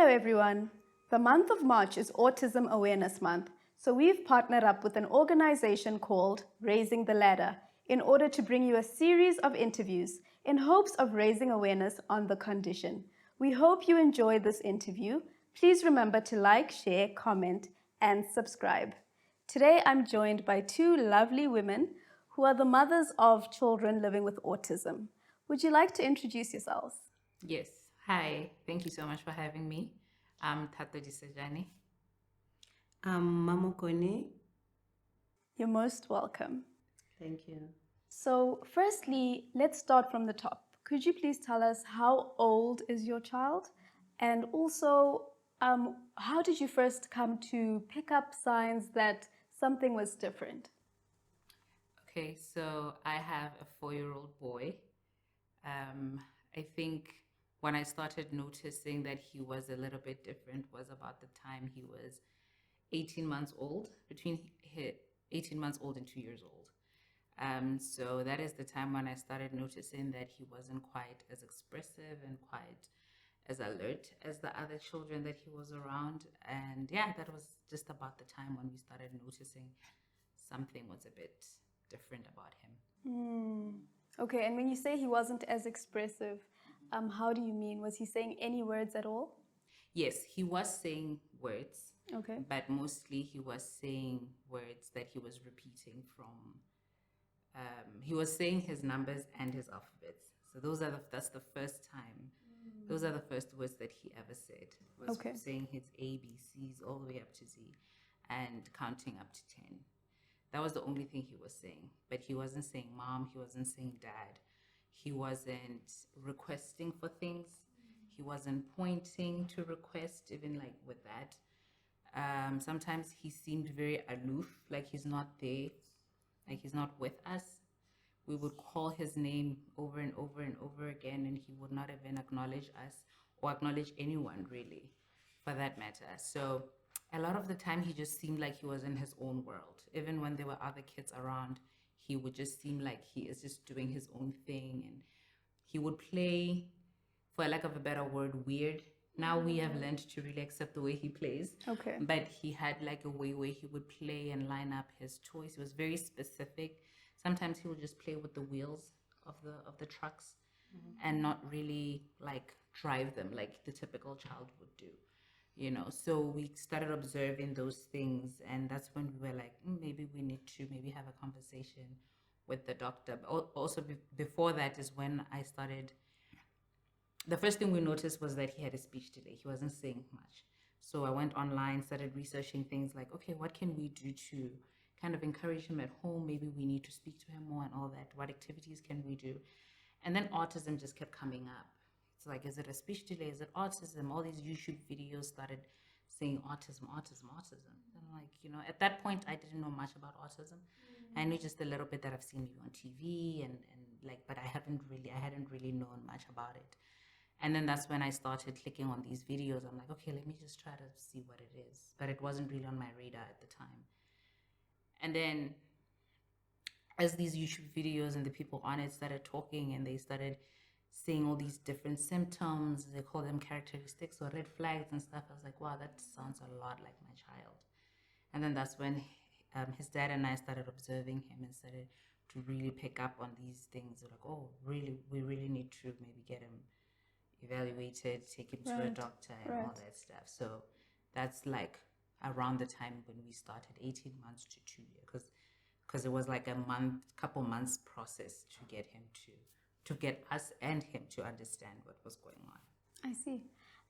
everyone. The month of March is Autism Awareness Month, so we've partnered up with an organization called Raising the Ladder in order to bring you a series of interviews in hopes of raising awareness on the condition. We hope you enjoy this interview. Please remember to like, share, comment, and subscribe. Today I'm joined by two lovely women who are the mothers of children living with autism. Would you like to introduce yourselves? Yes. Hi. Thank you so much for having me. I'm Tato Disajani. I'm Mamokone. You're most welcome. Thank you. So, firstly, let's start from the top. Could you please tell us how old is your child? And also, how did you first come to pick up signs that something was different? Okay, so I have a 4-year-old boy. I think when I started noticing that he was a little bit different was about the time he was 18 months old, between 18 months old and 2 years old. So that is the time when I started noticing that he wasn't quite as expressive and quite as alert as the other children that he was around. And yeah, that was just about the time when we started noticing something was a bit different about him. Okay, and when you say he wasn't as expressive, how do you mean? Was he saying any words at all? Yes, he was saying words, Okay. but mostly he was saying words that he was repeating from. He was saying his numbers and his alphabets. So that's the first time. Those are the first words that he ever said. Was Okay. saying his A, B, C's all the way up to Z, and counting up to 10. That was the only thing he was saying. But he wasn't saying mom, he wasn't saying dad. He wasn't requesting for things. He wasn't pointing to request, even like with that. Sometimes he seemed very aloof, like he's not there, like he's not with us. We would call his name over and over and over again, and he would not even acknowledge us or acknowledge anyone, really, for that matter. So a lot of the time, he just seemed like he was in his own world. Even when there were other kids around, he would just seem like he is just doing his own thing. And he would play, for lack of a better word, weird. Now we have learned to really accept the way he plays. Okay. But he had like a way where he would play and line up his toys. He was very specific. Sometimes he would just play with the wheels of the trucks and not really like drive them like the typical child would do. So we started observing those things, and that's when we were like, maybe we need to maybe have a conversation with the doctor. But also before that is when I started. The first thing we noticed was that he had a speech delay. He wasn't saying much. So I went online, started researching things like, okay, what can we do to kind of encourage him at home? Maybe we need to speak to him more and all that. What activities can we do? And then autism just kept coming up. It's like, is it a speech delay? Is it autism? All these YouTube videos started saying autism, autism, autism. And I'm like, at that point, I didn't know much about autism. I knew just a little bit that I've seen maybe on TV and like, but I hadn't really known much about it. And then that's when I started clicking on these videos. I'm like, okay, let me just try to see what it is. But it wasn't really on my radar at the time. And then as these YouTube videos and the people on it started talking and they started saying all these different symptoms, they call them characteristics or red flags and stuff, I was like, wow, that sounds a lot like my child. And then that's when his dad and I started observing him and started to really pick up on these things. We're like, oh, really, we really need to maybe get him evaluated, take him to a doctor and all that stuff. So that's like around the time when we started, 18 months to 2 years, because it was like couple months process to get him to get us and him to understand what was going on. I see.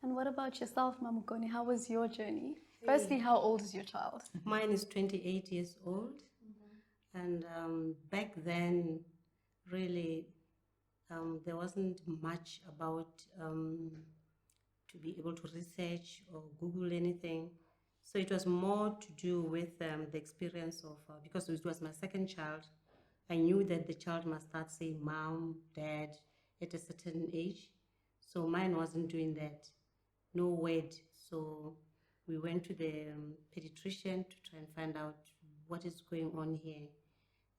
And what about yourself, Mamukoni? How was your journey? Firstly, how old is your child? Mine is 28 years old. And back then, really, there wasn't much about to be able to research or Google anything. So it was more to do with the experience of, because it was my second child, I knew that the child must start saying mom, dad at a certain age. So mine wasn't doing that, no word. So we went to the pediatrician to try and find out what is going on here.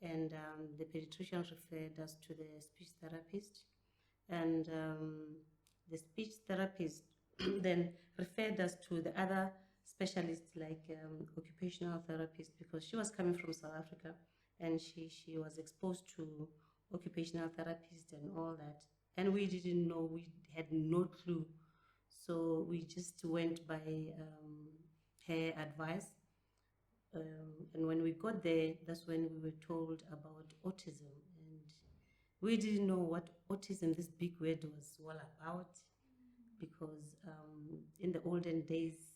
And the pediatrician referred us to the speech therapist. And the speech therapist then referred us to the other specialists like occupational therapists, because she was coming from South Africa and she was exposed to occupational therapists and all that. And we didn't know, we had no clue. So we just went by her advice. And when we got there, that's when we were told about autism. And we didn't know what autism, this big word, was all about, because in the olden days,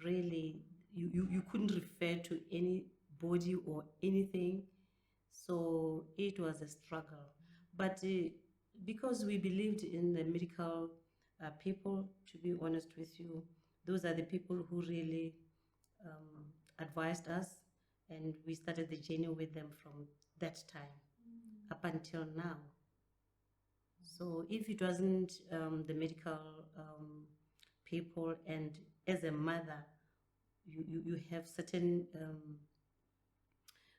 really, you couldn't refer to anybody or anything. So it was a struggle. But because we believed in the medical people, to be honest with you, those are the people who really advised us, and we started the journey with them from that time up until now. So if it wasn't the medical people, and as a mother, you have certain,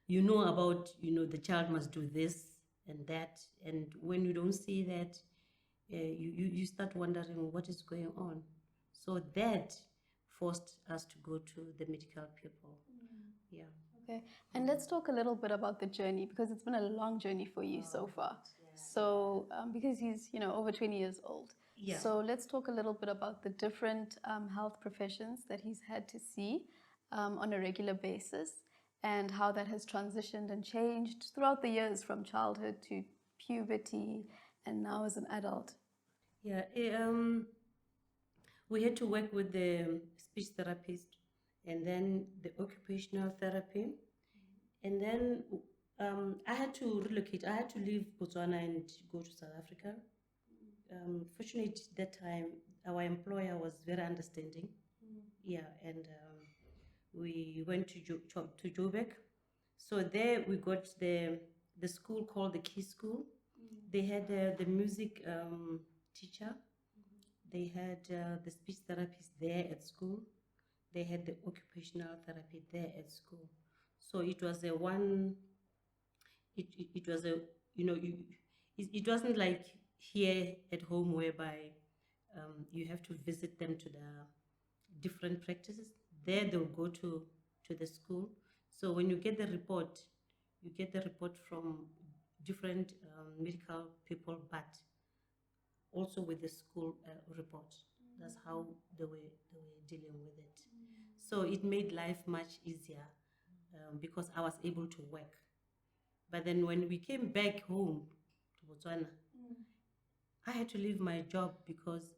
you know about, the child must do this and that. And when you don't see that, you start wondering what is going on. So that forced us to go to the medical people. Yeah. Okay, and let's talk a little bit about the journey, because it's been a long journey for you so far. So, because he's, over 20 years old. Yeah. So let's talk a little bit about the different health professions that he's had to see on a regular basis, and how that has transitioned and changed throughout the years from childhood to puberty and now as an adult. Yeah, we had to work with the speech therapist, and then the occupational therapy, and then I had to relocate. I had to leave Botswana and go to South Africa. Fortunately, that time our employer was very understanding. Yeah, and we went to to Joburg. So there we got the school called the Key School. They had the music teacher. They had the speech therapist there at school. They had the occupational therapy there at school. So it was a one. It was a, it wasn't like here at home, whereby you have to visit them to the different practices. There they'll go to the school. So when you get the report, you get the report from different medical people, but also with the school report. That's how they were dealing with it. So it made life much easier, because I was able to work. But then when we came back home to Botswana, I had to leave my job, because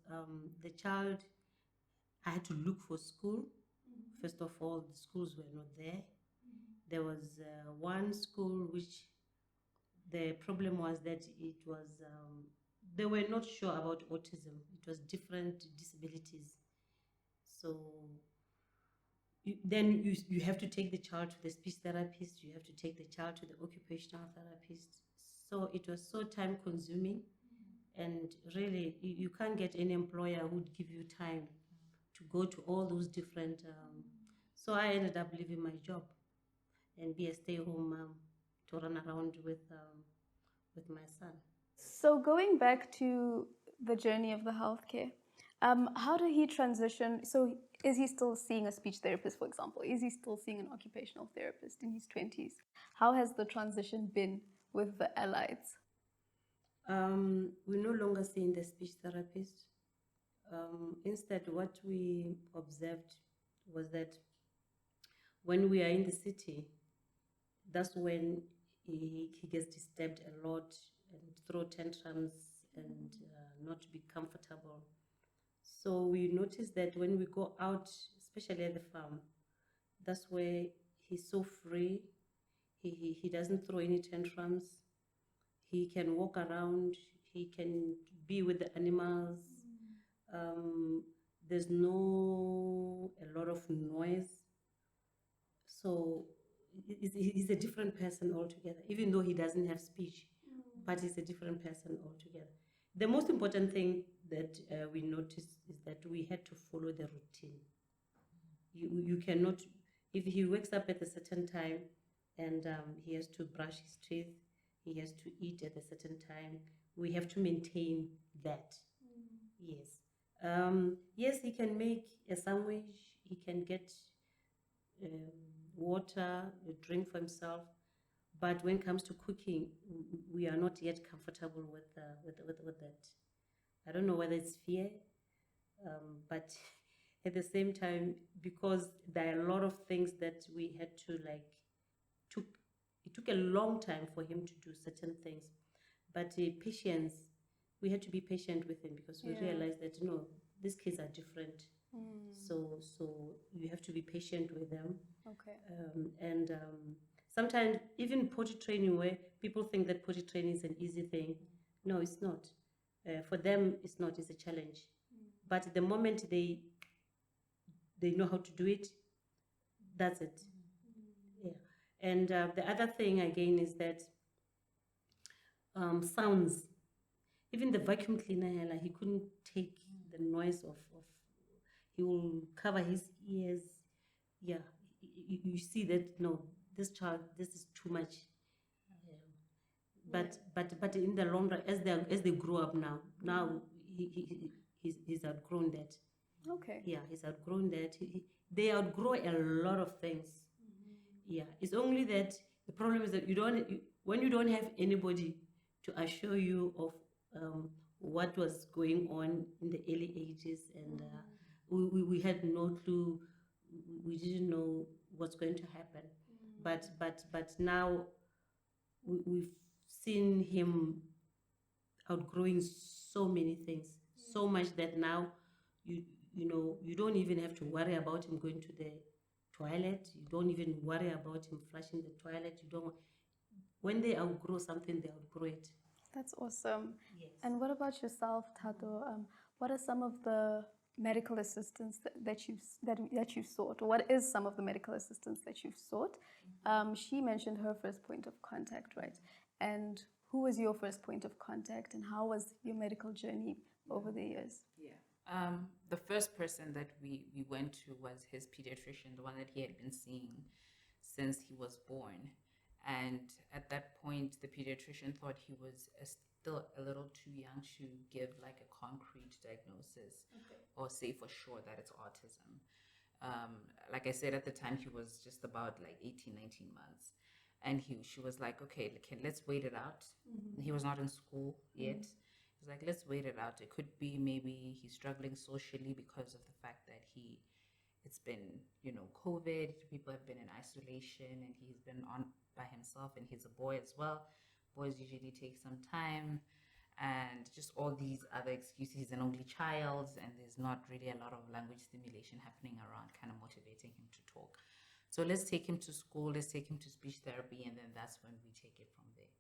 the child, I had to look for school. First of all, the schools were not there. There was one school which the problem was that it was, they were not sure about autism. It was different disabilities. So then you have to take the child to the speech therapist, you have to take the child to the occupational therapist. So it was so time consuming, and really you can't get any employer who would give you time to go to all those different. So I ended up leaving my job and be a stay-home mom to run around with my son. So going back to the journey of the healthcare, how did he transition? So is he still seeing a speech therapist, for example? Is he still seeing an occupational therapist in his 20s? How has the transition been with the allies? We're no longer seeing the speech therapist. Instead, what we observed was that when we are in the city, that's when he gets disturbed a lot and throw tantrums and not be comfortable. So we noticed that when we go out, especially at the farm, that's where he's so free. He doesn't throw any tantrums. He can walk around. He can be with the animals. There's no a lot of noise. So he's a different person altogether, even though he doesn't have speech, but he's a different person altogether. The most important thing that we noticed is that we had to follow the routine. You cannot, if he wakes up at a certain time and he has to brush his teeth, he has to eat at a certain time, we have to maintain that. Yes. Yes, he can make a sandwich. He can get um, water, a drink for himself. But when it comes to cooking, we are not yet comfortable with that. I don't know whether it's fear, but at the same time, because there are a lot of things that we had to like took it took a long time for him to do certain things. But patience, we had to be patient with him because we realized that these kids are different. So you have to be patient with them. Okay. And sometimes even potty training, where people think that potty training is an easy thing, no, it's not. For them, it's not. It's a challenge. But the moment they know how to do it, that's it. Yeah. And the other thing again is that sounds. Even the vacuum cleaner, like, he couldn't take the noise of. He will cover his ears. Yeah, you see that, no, this child, this is too much. But in the long run, as they grow up now he's outgrown that. Okay. Yeah, he's outgrown that. They outgrow a lot of things. Yeah, it's only that the problem is that when you don't have anybody to assure you of what was going on in the early ages, and we had no clue. We didn't know what's going to happen. But now we've seen him outgrowing so many things, so much that now you don't even have to worry about him going to the toilet. You don't even worry about him flushing the toilet. You don't. When they outgrow something, they outgrow it. That's awesome. Yes. And what about yourself, Tato? What are some of the medical assistance that you've sought? Or what is some of the medical assistance that you've sought? She mentioned her first point of contact, right? And who was your first point of contact, and how was your medical journey over the years? Yeah. The first person that we went to was his pediatrician, the one that he had been seeing since he was born. And at that point, the pediatrician thought he was still a little too young to give like a concrete diagnosis or say for sure that it's autism. Like I said, at the time, he was just about like 18, 19 months. And she was like, okay, let's wait it out. He was not in school yet. He's like, let's wait it out. It could be maybe he's struggling socially because of the fact that it's been, COVID. People have been in isolation, and he's been on by himself, and he's a boy as well. Boys usually take some time, and just all these other excuses. He's an only child, and there's not really a lot of language stimulation happening around, kind of motivating him to talk. So let's take him to school, let's take him to speech therapy, and then that's when we take it from there.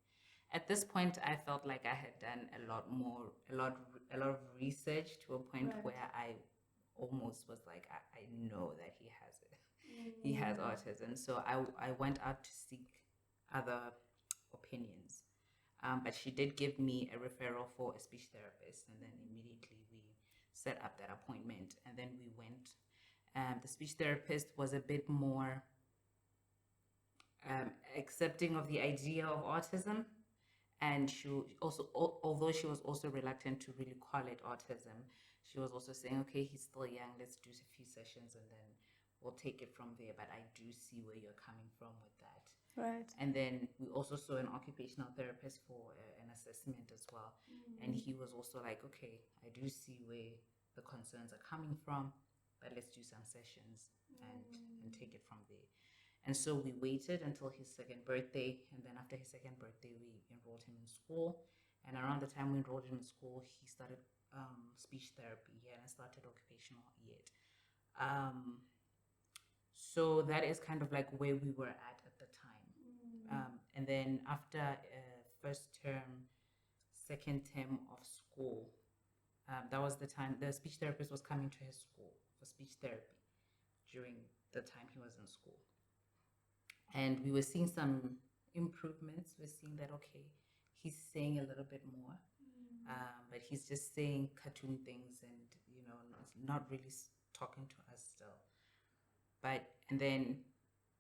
At this point, I felt like I had done a lot of research, to a point where I almost was like, I know that he has it. He has autism. So I went out to seek other opinions. But she did give me a referral for a speech therapist, and then immediately we set up that appointment, and then we went. The speech therapist was a bit more accepting of the idea of autism, and she also, although she was also reluctant to really call it autism, she was also saying, okay, he's still young, let's do a few sessions and then we'll take it from there. But I do see where you're coming from with that. Right. And then we also saw an occupational therapist for an assessment as well. And he was also like, okay, I do see where the concerns are coming from, but let's do some sessions and take it from there. And so we waited until his second birthday, and then after his second birthday, we enrolled him in school. And around the time we enrolled him in school, he started speech therapy. He hadn't started occupational yet. So that is kind of like where we were at the time. And then after first term, second term of school, that was the time the speech therapist was coming to his school for speech therapy during the time he was in school. And we were seeing some improvements. We're seeing that, okay, he's saying a little bit more, but he's just saying cartoon things and, not really talking to us still. And then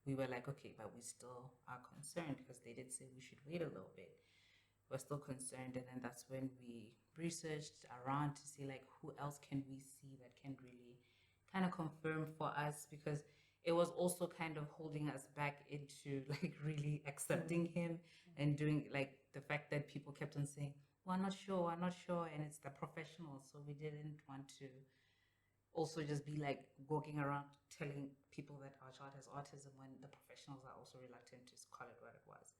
we were like, okay, but we still are concerned because they did say we should wait a little bit. we're still concerned. And then that's when we researched around to see like who else can we see that can really kind of confirm for us, because it was also kind of holding us back into like really accepting him and doing like the fact that people kept on saying, we're not sure, we're not sure, and it's the professionals. So we didn't want to also just be like walking around telling people that our child has autism when the professionals are also reluctant to call it what it was.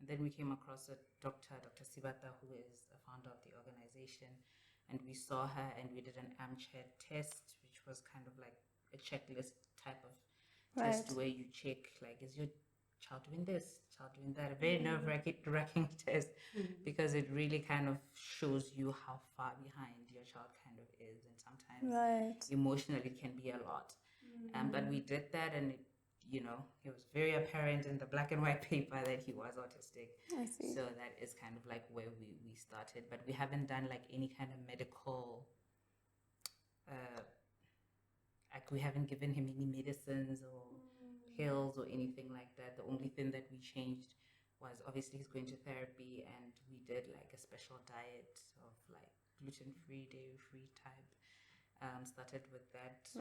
And then we came across a doctor, Dr. Sibata, who is the founder of the organization. And we saw her and we did an armchair test, which was kind of like a checklist type of test where you check, like, is your child doing this, child doing that? A very nerve-wracking test because it really kind of shows you how far behind your child kind of is. And sometimes emotionally it can be a lot. But we did that, and it, it was very apparent in the black and white paper that he was autistic. I see. So that is kind of like where we started. But we haven't done like any kind of medical, like we haven't given him any medicines or pills or anything like that. The only thing that we changed was obviously he's going to therapy, and we did like a special diet of like gluten-free, dairy-free type. Started with that. So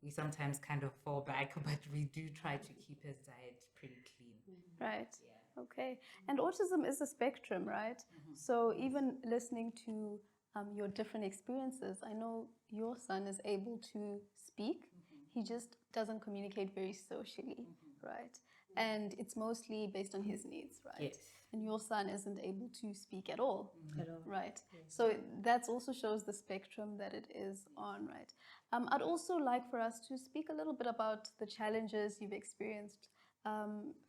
we sometimes kind of fall back, but we do try to keep his diet pretty clean. Right. Yeah. Okay. And autism is a spectrum, right? So even listening to your different experiences, I know your son is able to speak. He just doesn't communicate very socially, right? And it's mostly based on his needs, right? Yes. And your son isn't able to speak at all, At all. right? So that also shows the spectrum that it is on, right? I'd also like for us to speak a little bit about the challenges you've experienced.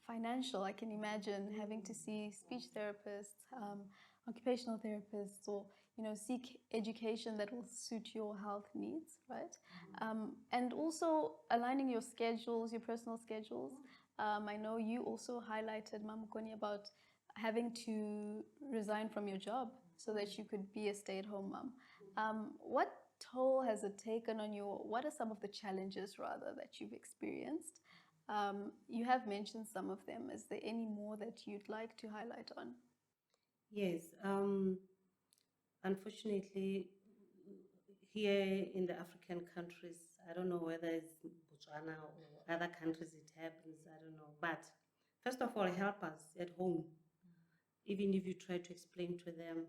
Financial, I can imagine having to see speech therapists, occupational therapists, or seek education that will suit your health needs, right? And also aligning your schedules, your personal schedules. I know you also highlighted, Mamukoni, about having to resign from your job so that you could be a stay-at-home mom. What toll has it taken on you? What are some of the challenges, rather, that you've experienced? You have mentioned some of them. Is there any more that you'd like to highlight on? Yes. Unfortunately, here in the African countries, I don't know whether it's Botswana or other countries it happens, I don't know. But first of all, help us at home. Even if you try to explain to them,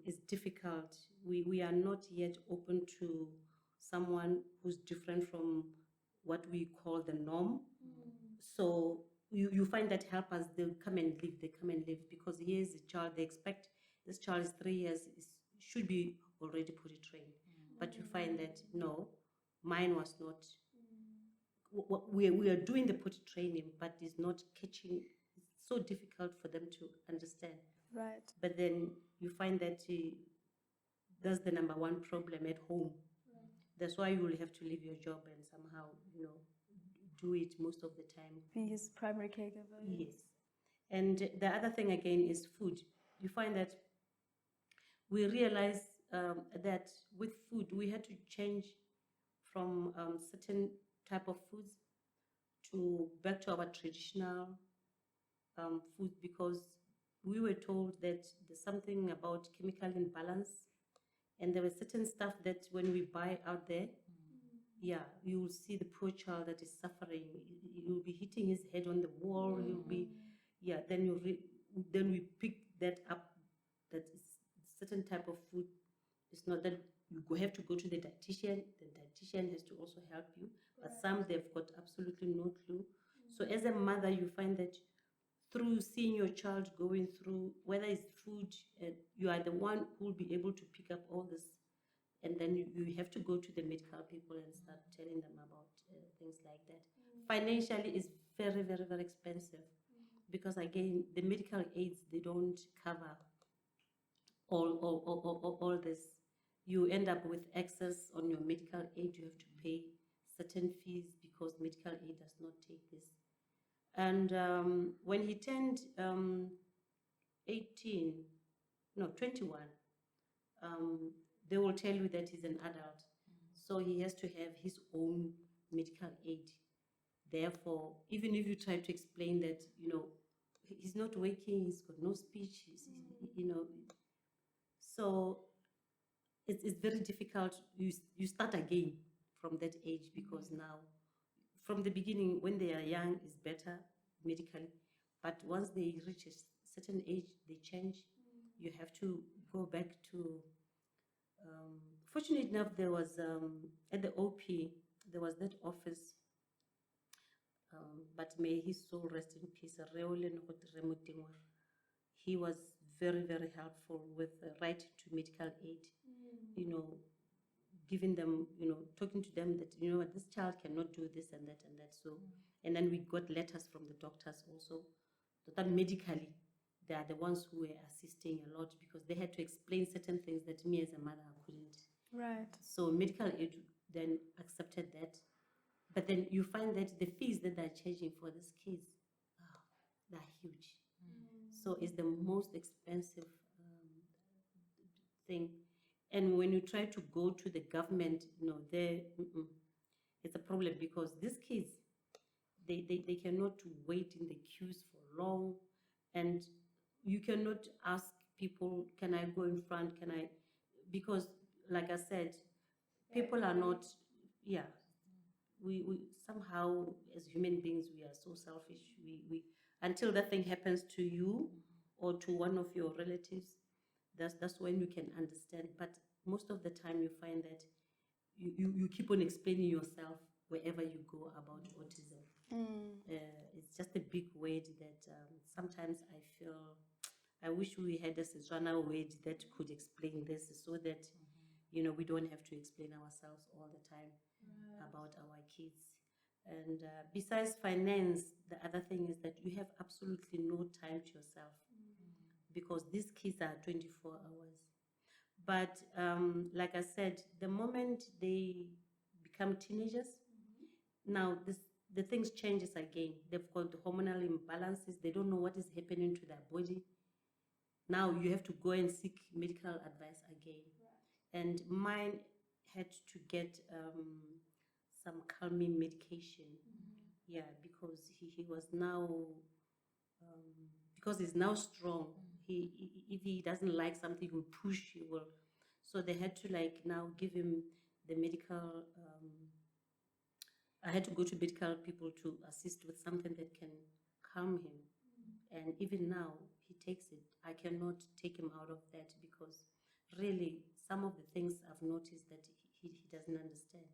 it's difficult. We are not yet open to someone who's different from what we call the norm. So you find that helpers, they'll come and leave, because here's a child, they expect this child is 3 years, should be already potty trained. But you find that no, mine was not. We are doing the potty training, but it's not catching. It's so difficult for them to understand. Right. But then you find that that's the number one problem at home. That's why you will have to leave your job and somehow, do it most of the time. Be his primary caregiver. Yes. And the other thing again is food. You find that we realize that with food we had to change from certain type of foods to back to our traditional food, because we were told that there's something about chemical imbalance, and there was certain stuff that when we buy out there, you will see the poor child that is suffering. You'll be hitting his head on the wall. You'll be, then we pick that up. That is certain type of food. It's not that you have to go to the dietitian. The dietitian has to also help you. But some, they've got absolutely no clue. So as a mother, you find that through seeing your child going through, whether it's food, you are the one who will be able to pick up all this. And then you have to go to the medical people and start telling them about things like that. Financially, it's very, very, very expensive, because again, the medical aids, they don't cover all this. You end up with excess on your medical aid. You have to pay certain fees because medical aid does not take this. And when he turned 21, they will tell you that he's an adult. So he has to have his own medical aid. Therefore, even if you try to explain that, he's not waking, he's got no speech, you know. So it's very difficult. You start again from that age, because now, from the beginning, when they are young, is better medically, but once they reach a certain age, they change. You have to go back to. Fortunate enough, there was at the OP, there was that office, but may his soul rest in peace. He was very, very helpful with right to medical aid, you know, giving them, you know, talking to them that, you know what, this child cannot do this and that and that. So, and then we got letters from the doctors also, that medically, they are the ones who were assisting a lot, because they had to explain certain things that me as a mother couldn't. Right. So medical aid then accepted that. But then you find that the fees that they're charging for these kids, they're huge. So it's the most expensive thing. And when you try to go to the government, you know, it's a problem, because these kids, they cannot wait in the queues for long, and you cannot ask people, can I go in front, can I, because like I said, people are not, yeah, we somehow, as human beings, we are so selfish. We until that thing happens to you or to one of your relatives, that's when you can understand. But most of the time you find that you keep on explaining yourself wherever you go about autism. It's just a big word that sometimes I feel I wish we had a Setswana word that could explain this, so that you know, we don't have to explain ourselves all the time about our kids. And besides finance, the other thing is that you have absolutely no time to yourself, because these kids are 24 hours. But like I said, the moment they become teenagers, now the things changes again. They've got hormonal imbalances. They don't know what is happening to their body. Now you have to go and seek medical advice again. And mine had to get some calming medication. Yeah, because he was now, because he's now strong. If he doesn't like something, he will push, he will. So they had to like now give him the medical. I had to go to medical people to assist with something that can calm him. And even now, he takes it. I cannot take him out of that, because really, some of the things I've noticed that he doesn't understand.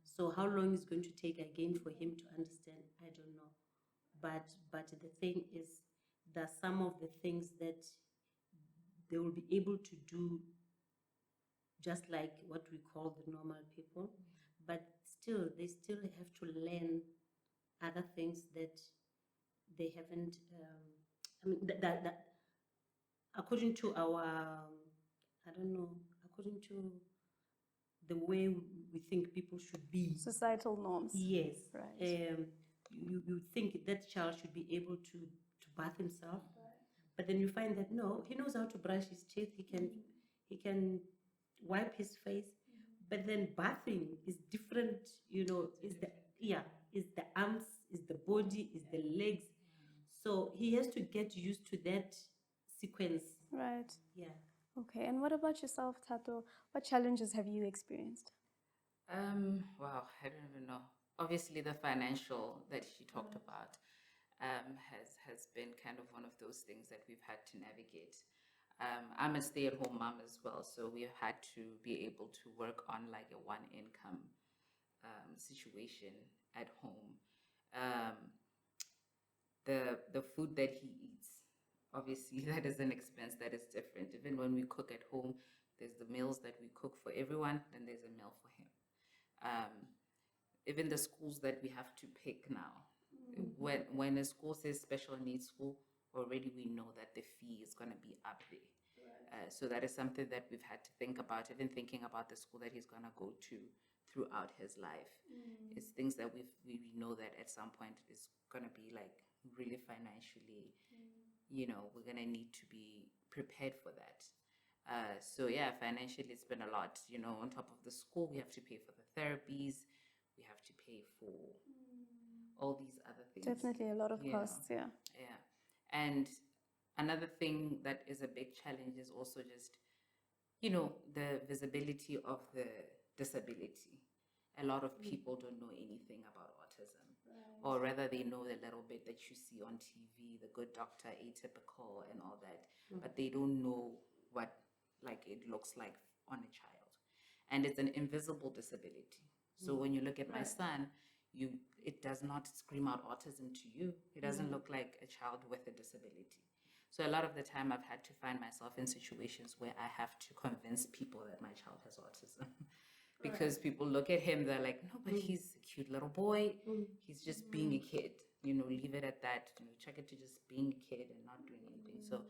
So how long is going to take again for him to understand? I don't know. But the thing is that some of the things that they will be able to do just like what we call the normal people, but still they still have to learn other things that they haven't. I mean that according to our, I don't know, according to the way we think people should be. Societal norms. Yes. Right. You think that child should be able to bath himself, but then you find that no, he knows how to brush his teeth. He can wipe his face, but then bathing is different. You know, is the arms, is the body, is the legs. So he has to get used to that sequence. Right. Yeah. Okay, and what about yourself, Tato? What challenges have you experienced? Wow, I don't even know. Obviously, the financial that she talked about has been kind of one of those things that we've had to navigate. I'm a stay-at-home mom as well, so we've had to be able to work on like a one-income situation at home. The food that he eats, obviously, that is an expense that is different. Even when we cook at home, there's the meals that we cook for everyone, then there's a meal for him. Even the schools that we have to pick now, when a school says special needs school, already we know that the fee is going to be up there. So that is something that we've had to think about, even thinking about the school that he's going to go to throughout his life. It's things that we know that at some point is going to be like really financially, you know, we're going to need to be prepared for that. So yeah, financially it's been a lot. You know, on top of the school, we have to pay for the therapies, we have to pay for all these other things. Definitely a lot of you costs, know. yeah. Yeah. And another thing that is a big challenge is also just, you know, the visibility of the disability. A lot of people don't know anything about autism, or rather, they know the little bit that you see on TV, the good doctor, atypical, and all that, but they don't know what like it looks like on a child, and it's an invisible disability. So when you look at my son, it does not scream out autism to you. It doesn't look like a child with a disability. So a lot of the time I've had to find myself in situations where I have to convince people that my child has autism. Because people look at him, they're like, no, but he's a cute little boy. He's just being a kid, you know, leave it at that. You know, check it to just being a kid and not doing anything. So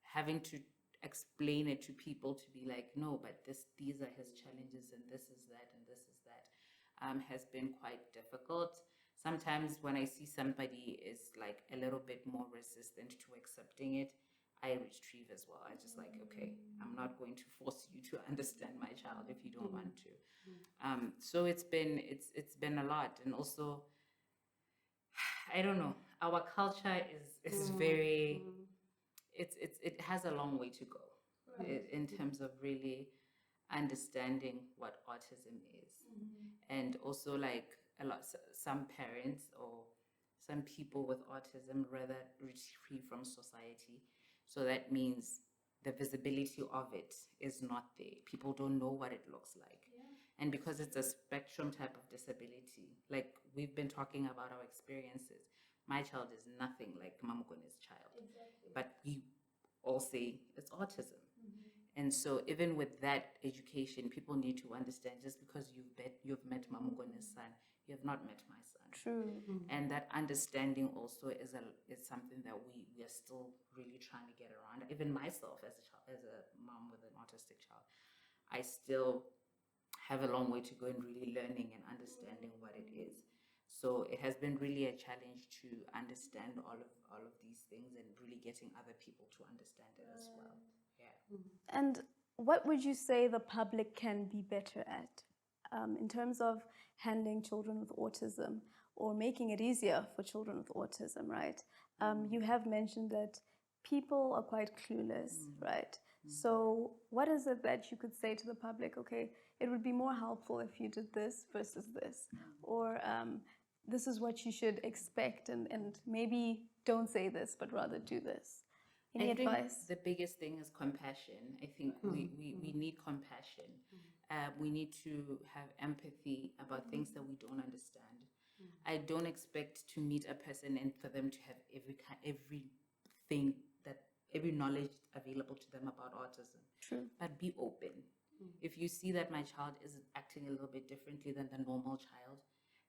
having to explain it to people to be like, no, but these are his challenges and this is that and this is that, has been quite difficult. Sometimes when I see somebody is like a little bit more resistant to accepting it, I retrieve as well. I just like, okay, I'm not going to force you to understand my child if you don't want to. So it's been a lot, and also, I don't know. Our culture is very, it has a long way to go in terms of really understanding what autism is, and also like some parents or some people with autism rather retreat from society. So that means the visibility of it is not there. People don't know what it looks like. And because it's a spectrum type of disability, like we've been talking about our experiences, my child is nothing like Mamukone's child. But you all say it's autism. And so even with that education, people need to understand, just because you've met Mamukone's son, you have not met my son. True. And that understanding also is something that we are still really trying to get around. Even myself as a mom with an autistic child, I still have a long way to go in really learning and understanding what it is. So it has been really a challenge to understand all of these things and really getting other people to understand it as well. Yeah. And what would you say the public can be better at in terms of handling children with autism or making it easier for children with autism, right? You have mentioned that people are quite clueless, right? So what is it that you could say to the public? Okay, it would be more helpful if you did this versus this, or this is what you should expect, and maybe don't say this, but rather do this. Any advice? The biggest thing is compassion. I think we need compassion. We need to have empathy about things that we don't understand. I don't expect to meet a person and for them to have every knowledge available to them about autism. True. But be open. If you see that my child is acting a little bit differently than the normal child,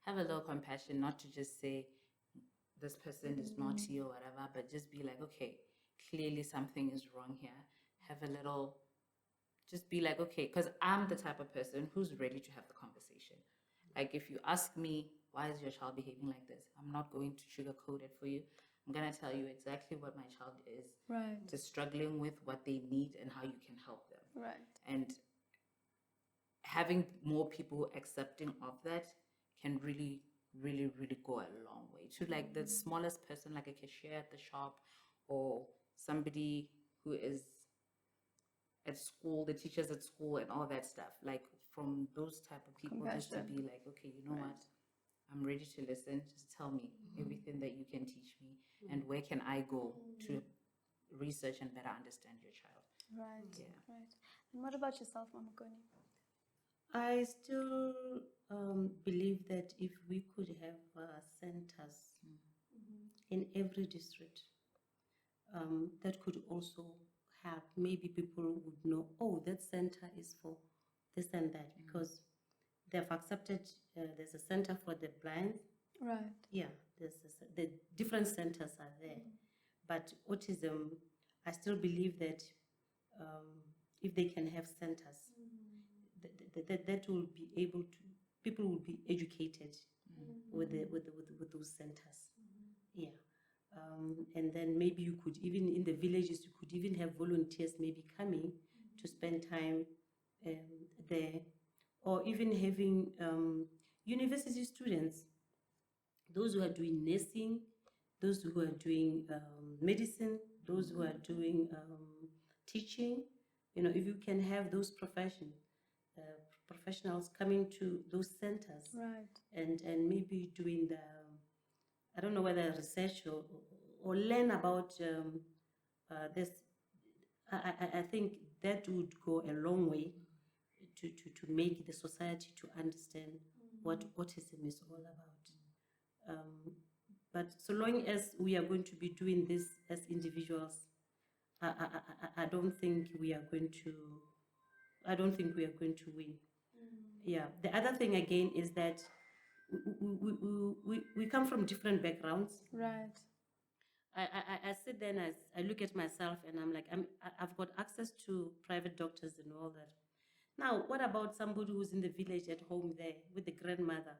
have a little compassion, not to just say this person is naughty or whatever, but just be like, okay, clearly something is wrong here. Have a little, just be like, okay, because I'm the type of person who's ready to have the conversation. Like if you ask me, why is your child behaving like this? I'm not going to sugarcoat it for you. I'm going to tell you exactly what my child is struggling with, what they need, and how you can help them. Right. And having more people accepting of that can really, really, really go a long way. To like the smallest person, like a cashier at the shop, or somebody who is at school, the teachers at school and all that stuff. Like from those type of people, just to be like, okay, you know what? I'm ready to listen. Just tell me everything that you can teach me, and where can I go to research and better understand your child. Right. Yeah. Right. And what about yourself, Mamukoni? I still believe that if we could have centers in every district, that could also help. Maybe people would know, oh, that center is for this and that, because they've accepted there's a center for the blind. Right. Yeah, the different centers are there. But autism, I still believe that if they can have centers, that will be able to, people will be educated with those centers. Yeah. And then maybe you could even, in the villages, you could even have volunteers maybe coming to spend time there, or even having university students, those who are doing nursing, those who are doing medicine, those who are doing teaching. You know, if you can have those professionals coming to those centers, Right. and maybe doing the, I don't know whether research or learn about this. I think that would go a long way to make the society to understand what autism is all about. But so long as we are going to be doing this as individuals, I don't think we are going to. I don't think we are going to win. Yeah. The other thing again is that we come from different backgrounds. Right. I sit there and I look at myself and I'm like, I've got access to private doctors and all that. Now, what about somebody who's in the village at home there with the grandmother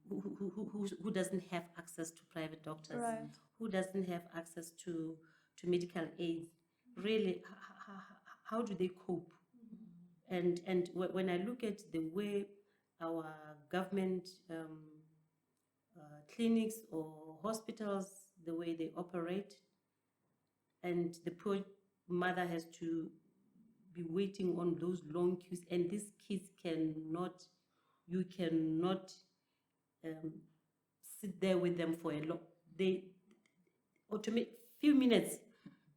who doesn't have access to private doctors, Right. who doesn't have access to medical aids? Really, how do they cope? And when I look at the way our government clinics or hospitals, the way they operate, and the poor mother has to be waiting on those long queues, and these kids cannot, you cannot sit there with them for a long, they automate few minutes,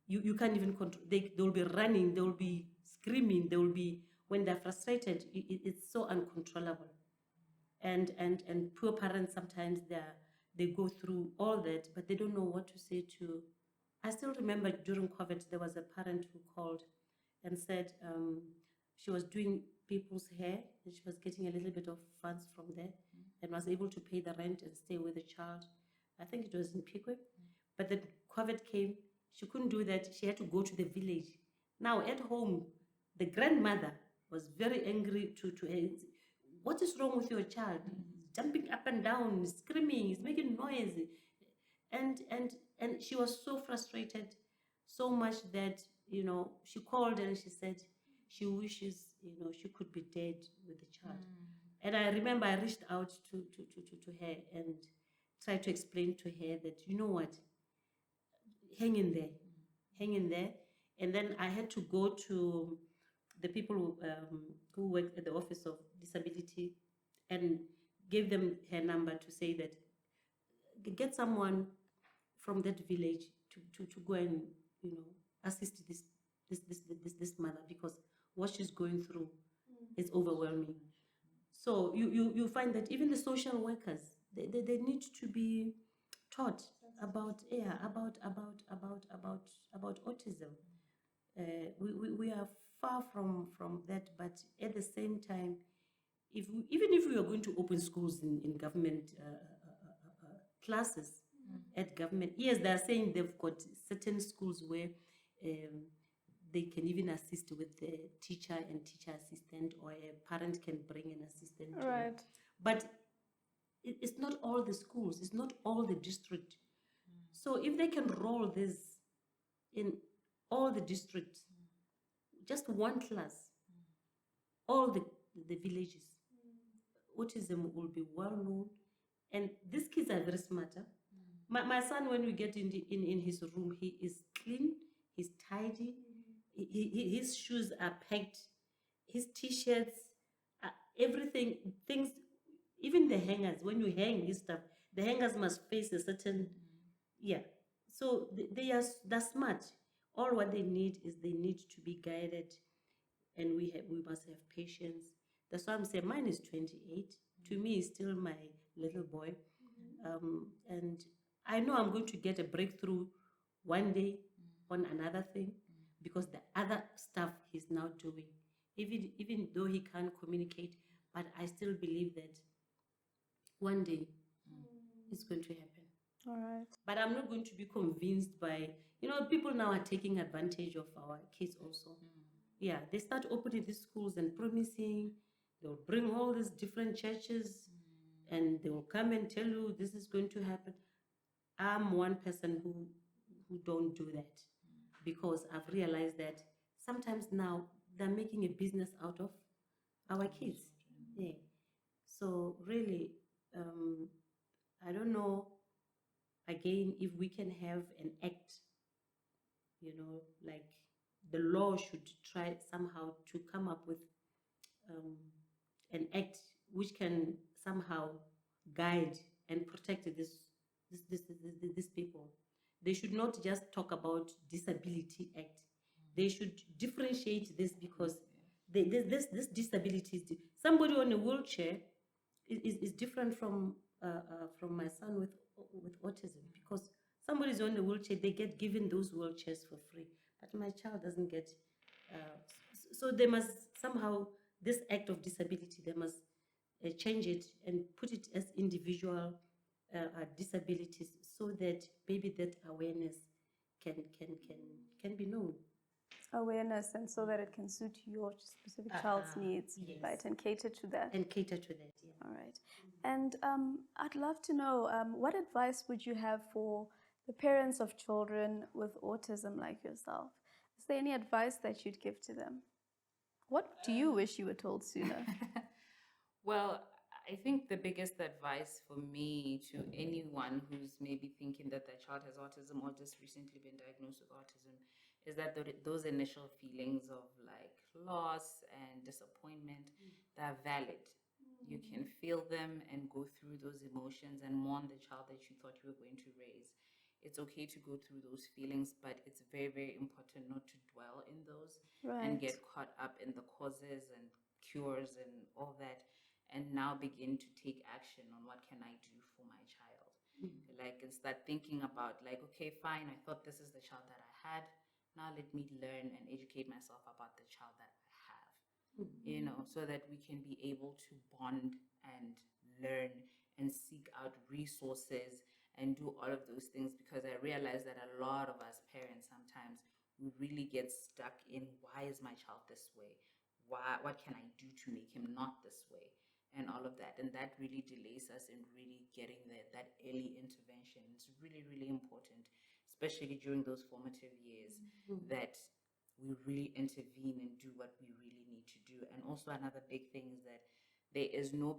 you can't even control, they'll be running, they'll be screaming, they'll be, when they're frustrated, it's so uncontrollable. And poor parents, sometimes they go through all that, but they don't know what to say to. I still remember during COVID, there was a parent who called and said she was doing people's hair and she was getting a little bit of funds from there and was able to pay the rent and stay with the child. I think it was in Piquet. But then COVID came, she couldn't do that. She had to go to the village. Now at home, the grandmother was very angry to her. What is wrong with your child? Jumping up and down, screaming, he's making noise. And she was so frustrated, so much that, you know, she called and she said she wishes, you know, she could be dead with the child. And I remember I reached out to her and tried to explain to her that, you know what, hang in there, hang in there. And then I had to go to the people who work at the Office of Disability and gave them her number to say that get someone from that village to go and, you know, assist this mother, because what she's going through is overwhelming. So you find that even the social workers, they need to be taught about about autism. We are far from that, but at the same time, even if we are going to open schools in government classes at government, yes, they are saying they've got certain schools where they can even assist with the teacher and teacher assistant, or a parent can bring an assistant. Right. But it's not all the schools, it's not all the district. So if they can roll this in all the districts, just one class, all the villages, autism will be well known. And these kids are very smart. Huh? My son, when we get in his room, he is clean, he's tidy, his shoes are packed, his t-shirts, everything, things, even the hangers, when you hang his stuff, the hangers must face a certain, yeah. So they're smart. All what they need is they need to be guided, and we must have patience. That's why I'm saying mine is 28. To me, is still my little boy. And I know I'm going to get a breakthrough one day on another thing, because the other stuff he's now doing, even though he can't communicate, but I still believe that one day it's going to happen. All right. But I'm not going to be convinced by, you know, people now are taking advantage of our kids also. Yeah, they start opening these schools and promising they'll bring all these different churches and they will come and tell you this is going to happen. I'm one person who don't do that, because I've realized that sometimes now they're making a business out of our kids. Yeah. So really, I don't know again, if we can have an act, like the law should try somehow to come up with an act which can somehow guide and protect these people. They should not just talk about disability act. They should differentiate this, because this disability is somebody on a wheelchair is different from my son with autism, because somebody's on a wheelchair, they get given those wheelchairs for free, but my child doesn't get. So they must somehow, this act of disability, they must change it and put it as individual disabilities, so that maybe that awareness can be known. Awareness, and so that it can suit your specific child's needs, yes. right, and cater to that. And cater to that, yeah. All right. And I'd love to know, what advice would you have for the parents of children with autism like yourself? Is there any advice that you'd give to them? What do you wish you were told sooner? Well, I think the biggest advice for me to anyone who's maybe thinking that their child has autism or just recently been diagnosed with autism is that those initial feelings of like loss and disappointment, they're valid. You can feel them and go through those emotions and mourn the child that you thought you were going to raise. It's okay to go through those feelings, but it's very, very important not to dwell in those and get caught up in the causes and cures and all that, and now begin to take action on what can I do for my child. Like, and start thinking about like, okay, fine, I thought this is the child that I had. Now let me learn and educate myself about the child that I have, so that we can be able to bond and learn and seek out resources and do all of those things, because I realize that a lot of us parents sometimes we really get stuck in, why is my child this way? What can I do to make him not this way? And all of that. And that really delays us in really getting there, that early intervention. It's really, really important, especially during those formative years, that we really intervene and do what we really need to do. And also another big thing is that there's no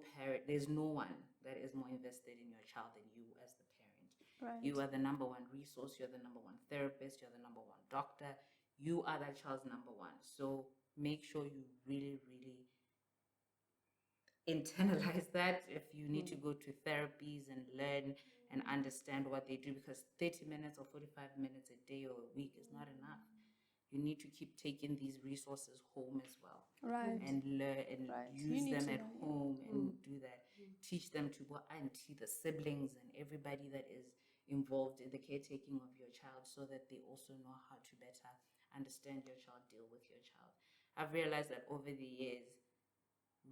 one that is more invested in your child than you as the parent. Right. You are the number one resource, you're the number one therapist, you're the number one doctor, you are that child's number one. So make sure you really, really internalize that. If you need to go to therapies and learn and understand what they do, because 30 minutes or 45 minutes a day or a week is not enough. You need to keep taking these resources home as well, Right. and learn and use them at home and do that. Teach them to go auntie, the siblings and everybody that is involved in the caretaking of your child, so that they also know how to better understand your child, deal with your child. I've realized that over the years,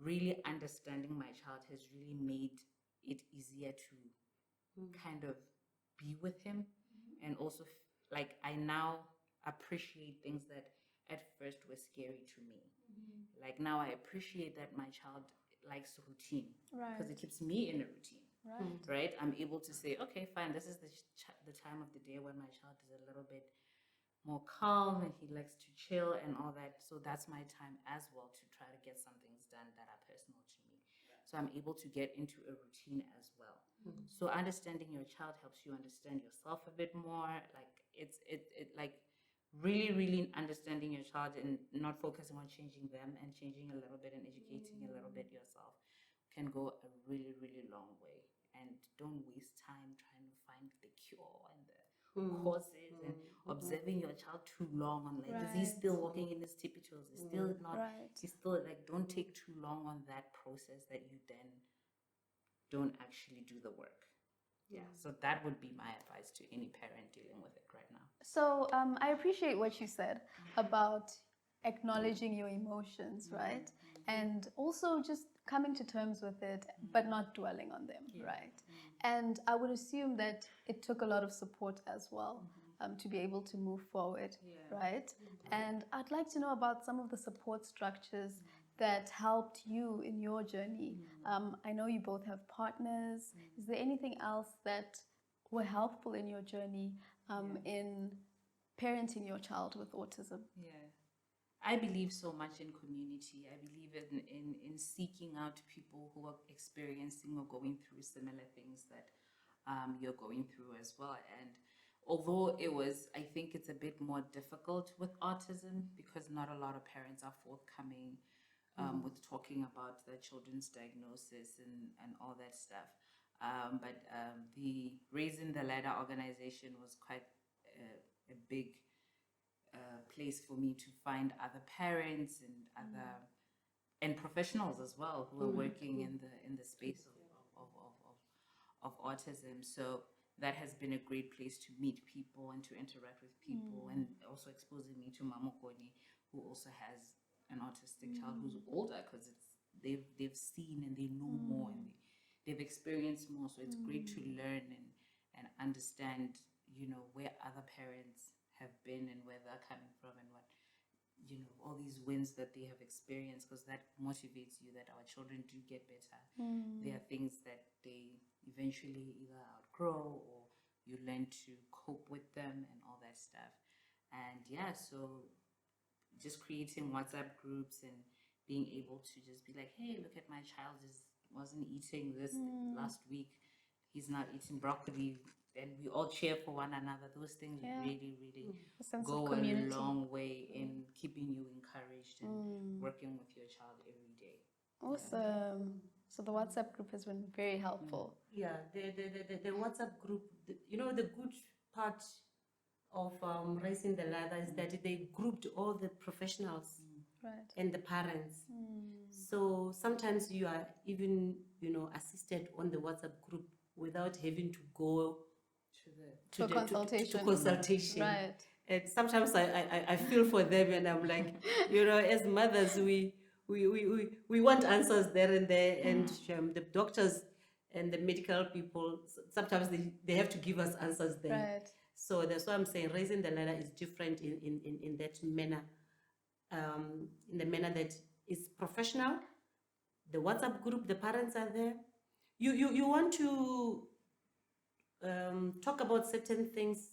really understanding my child has really made it easier to kind of be with him, and also like I now appreciate things that at first were scary to me. Like now I appreciate that my child likes routine, because it keeps me in a routine. Right? I'm able to say, okay, fine, this is the time of the day when my child is a little bit more calm and he likes to chill and all that. So that's my time as well to try to get some things done that are personal to me. So I'm able to get into a routine as well. So understanding your child helps you understand yourself a bit more. Like it like really, really understanding your child and not focusing on changing them, and changing a little bit and educating a little bit yourself can go a really, really long way. And don't waste time trying to find the cure and the causes and observing your child too long on like, is he still walking in his tippy toes? Is still not, he's still like, don't take too long on that process that you then don't actually do the work. Yeah, so that would be my advice to any parent dealing with it right now. So I appreciate what you said about acknowledging your emotions, right? And also just coming to terms with it, but not dwelling on them, right? And I would assume that it took a lot of support as well to be able to move forward, right? And I'd like to know about some of the support structures that helped you in your journey. I know you both have partners. Is there anything else that were helpful in your journey in parenting your child with autism? Yeah. I believe so much in community. I believe in seeking out people who are experiencing or going through similar things that you're going through as well. And although I think it's a bit more difficult with autism because not a lot of parents are forthcoming with talking about their children's diagnosis and all that stuff. But the Raising the Ladder organization was quite a big place for me to find other parents and other and professionals as well who are working in the space of autism. So that has been a great place to meet people and to interact with people, and also exposing me to Mamokoni, who also has an autistic child who's older, because they've seen and they know more, and they've experienced more. So it's great to learn and understand, where other parents have been and where they're coming from, and what, all these wins that they have experienced, because that motivates you that our children do get better. There are things that they eventually either outgrow, or you learn to cope with them and all that stuff. And yeah, so just creating WhatsApp groups and being able to just be like, hey, look at my child wasn't eating this last week. He's not eating broccoli. And we all cheer for one another. Those things really, really go a long way in keeping you encouraged and working with your child every day. Awesome. So the WhatsApp group has been very helpful. Yeah, the WhatsApp group, the good part of Raising the Ladder is that they grouped all the professionals and the parents. So sometimes you are even, assisted on the WhatsApp group without having to go to consultation. To consultation. Right. And sometimes I feel for them, and I'm like, as mothers, we want answers there and there, and the doctors and the medical people, sometimes they have to give us answers there. Right. So that's why I'm saying Raising the Ladder is different in that manner, in the manner that it's professional. The WhatsApp group, the parents are there. You want to talk about certain things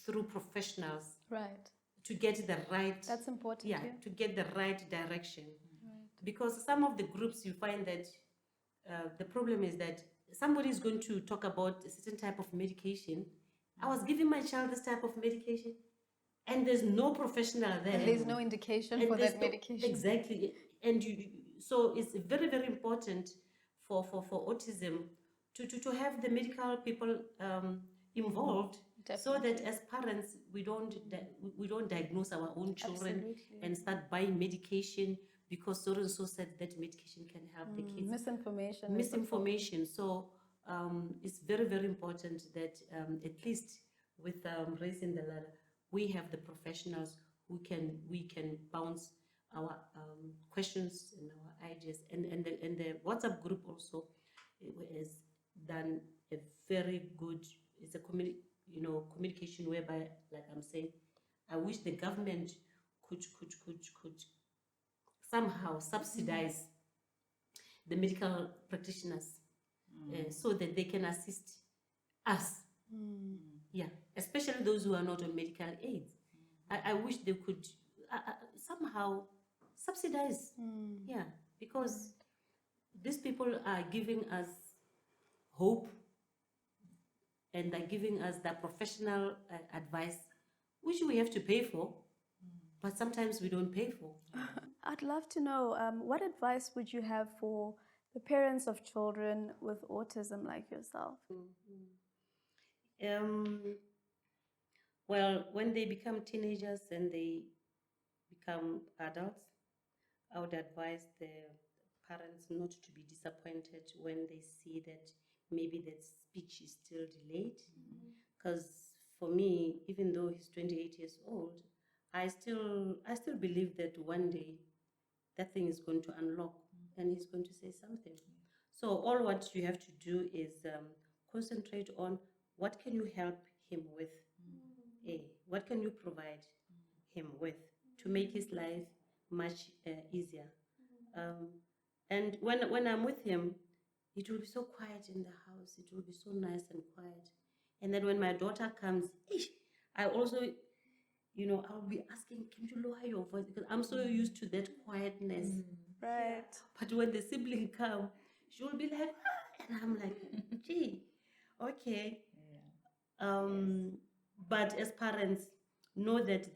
through professionals, right, to get the right, that's important, to get the right direction. Because some of the groups, you find that the problem is that somebody is going to talk about a certain type of medication. I was giving my child this type of medication, and there's no professional there, and there's no indication for that medication. Exactly. And so it's very, very important for autism to have the medical people involved. Definitely. So that as parents we don't diagnose our own children. Absolutely. And start buying medication because so and so said that medication can help the kids. Misinformation. So it's very, very important that at least with Raising the Ladder, we have the professionals who we can bounce our questions and our ideas, and the WhatsApp group also has done a very good. It's a communication whereby, like I'm saying, I wish the government could somehow subsidize the medical practitioners so that they can assist us. Yeah, especially those who are not on medical aid. I wish they could somehow subsidize. Yeah, because these people are giving us hope, and they're giving us that professional advice, which we have to pay for, but sometimes we don't pay for. I'd love to know, what advice would you have for the parents of children with autism like yourself? Well, when they become teenagers and they become adults, I would advise the parents not to be disappointed when they see that maybe that speech is still delayed. Because for me, even though he's 28 years old, I still believe that one day that thing is going to unlock and he's going to say something. So all what you have to do is concentrate on what can you help him with. What can you provide him with to make his life much easier. And when I'm with him, it will be so quiet in the house. It will be so nice and quiet. And then when my daughter comes, I also, I'll be asking, can you lower your voice? Because I'm so used to that quietness. Right. Yeah. But when the sibling come, she will be like, and I'm like, gee, Okay. Yeah. But as parents, know that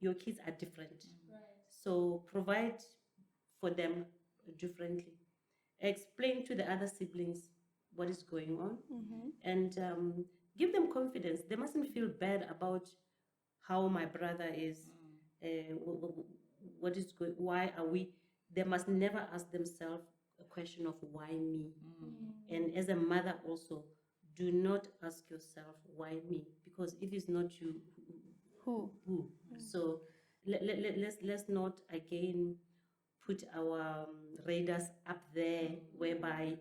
your kids are different. So provide for them differently. Explain to the other siblings what is going on, and give them confidence. They mustn't feel bad about how my brother is. What is going? Why are we? They must never ask themselves a question of why me. And as a mother, also, do not ask yourself why me, because if it's not you, Who? So let's not again put our radars up there, whereby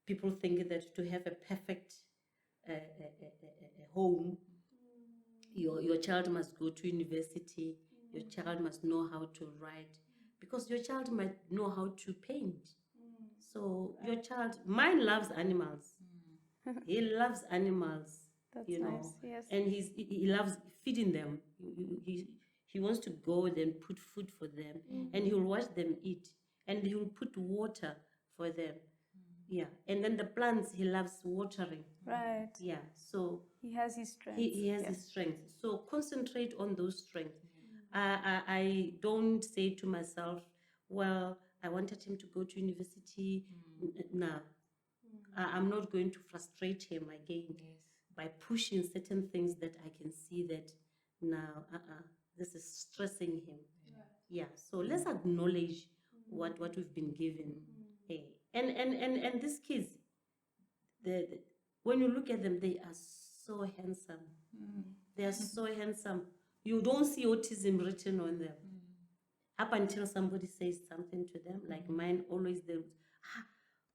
people think that to have a perfect home, your child must go to university, your child must know how to write, because your child might know how to paint. So your child, mine loves animals. He loves animals, That's you know, nice, yes. and he loves feeding them. He wants to go and put food for them, and he will watch them eat, and he will put water for them. Yeah, and then the plants he loves watering. Right. Yeah, so He has his strengths. he has his strengths. So concentrate on those strengths. I don't say to myself, well, I wanted him to go to university. No, I'm not going to frustrate him again by pushing certain things that I can see that now this is stressing him. Yeah, so let's acknowledge what we've been given. Hey. And these kids, when you look at them, they are so handsome. They are so handsome. You don't see autism written on them. Up until somebody says something to them, like mine always, they would,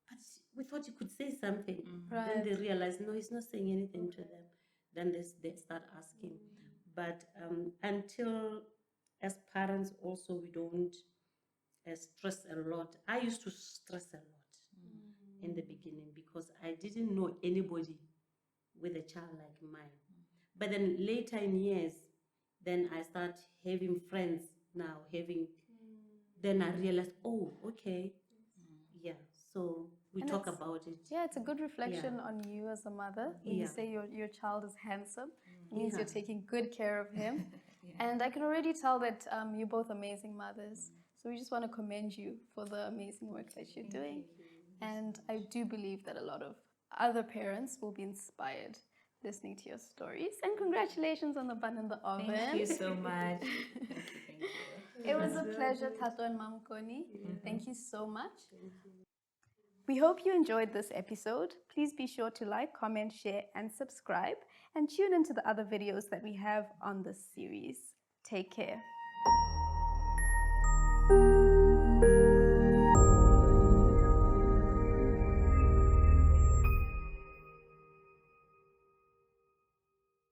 but we thought you could say something. Then they realize, no, he's not saying anything to them. Then they start asking. But until, as parents also, we don't stress a lot. I used to stress a lot in the beginning because I didn't know anybody with a child like mine. But then later in years, then I start having friends now, then I realized, oh, okay, yeah, so we talk about it. Yeah, it's a good reflection on you as a mother. When you say your child is handsome, it means you're taking good care of him. And I can already tell that you're both amazing mothers. So we just want to commend you for the amazing work that you're doing. And I do believe that a lot of other parents will be inspired listening to your stories. And congratulations on the bun in the oven. Thank you so much. Thank you. It was a pleasure, Tato and Mamkoni. Thank you so much. We hope you enjoyed this episode. Please be sure to like, comment, share, and subscribe. And tune into the other videos that we have on this series. Take care.